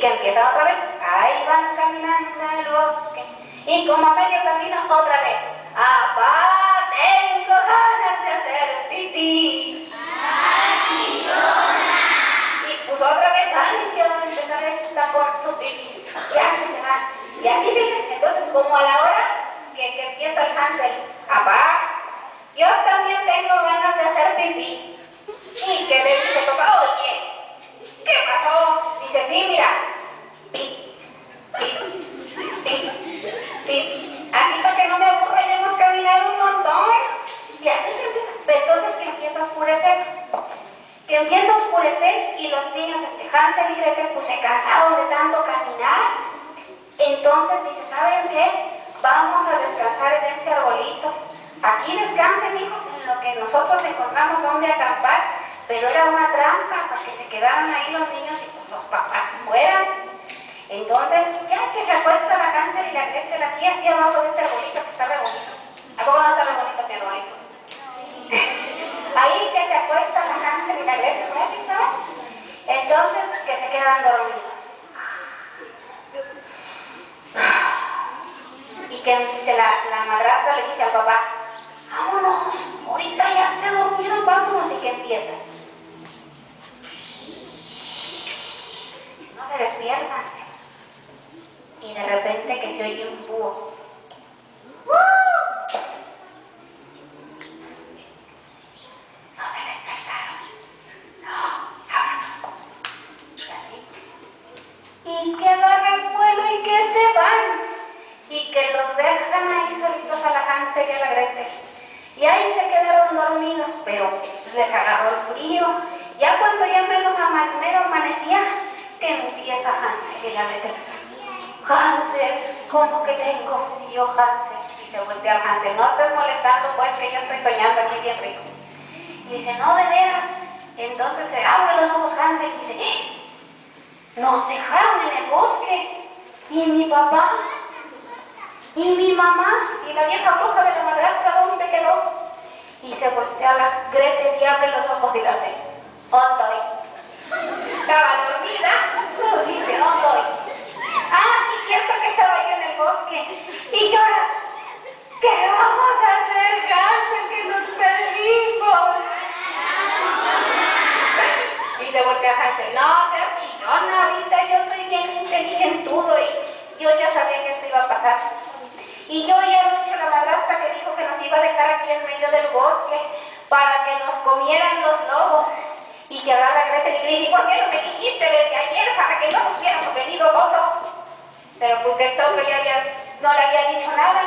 que empieza otra vez. Ahí van caminando en el bosque. Y como a medio camino otra vez. ¡Apá! Tengo ganas de hacer pipí. Y pues otra vez, ay, que va a empezar esta por su pipí. Ya se va. Y así dicen, entonces como a la hora que empieza el Hansel, ¡apá! Yo también tengo ganas de hacer pipí. Y que le dice papá, oye, ¿qué pasó? Dice, sí, mira, pi, pi, pi, pi. Así para que no me aburra, ya hemos caminado un montón. Y así se empieza. Entonces que empieza a oscurecer. Que empieza a oscurecer y los niños, Hansel y Gretel, pues se cansaron de tanto caminar. Entonces dice, ¿saben qué? Vamos a descansar en este arbolito. Aquí descansen, hijos, en lo que nosotros encontramos donde acampar. Pero era una trampa para que se quedaran ahí los niños y pues los papás fueran. Entonces, ya que se acuesta la Hansel y la Gretel aquí, así abajo de este arbolito que está re bonito. ¿A poco no está re bonito mi arbolito? Ahí que se acuesta la Hansel y la Gretel, ¿verdad? ¿Sabes? Entonces, que se quedan dormidos. Y que la madrastra le dice al papá, vámonos, ahorita ya se durmieron, vámonos, y que empieza. No se despiertan. Y de repente que se oye un búho. No se despertaron. No, vámonos. Y así. Y que agarran vuelo y que se van. Y que los dejan ahí solitos a la Hansel y a la Gretel. Y ahí se quedaron dormidos, pero les agarró el frío. Ya cuando ya menos amanecía, que empieza Hansel y la Gretel. Hansel, ¿cómo que tengo frío, Hansel? Y se voltea al Hansel, no estés molestando, pues que yo estoy soñando aquí bien rico. Y dice, no, de veras. Entonces se abre los ojos Hansel y dice, nos dejaron en el bosque. ¿Y mi papá? ¿Y mi mamá? ¿Y la vieja bruja de la madrastra dónde quedó? Y se voltea a la Gretel y abre los ojos y la ve. Estoy. Estaba dormida. Dice, no estoy. Ah, sí, cierto que estaba yo en el bosque. Y llora. ¿Qué vamos a hacer, Hansel, que nos perdimos? Y se voltea a Hansel. No, seas chillona, ahorita yo soy bien inteligentudo y yo ya sabía que esto iba a pasar. Y yo ya anoche la madrastra que dijo que nos iba a dejar aquí en medio del bosque para que nos comieran los lobos. Y que agarra a Gretel y le dice, ¿por qué no me dijiste desde ayer para que no nos hubiéramos venido solos? Pero pues de todo ya no le había dicho nada.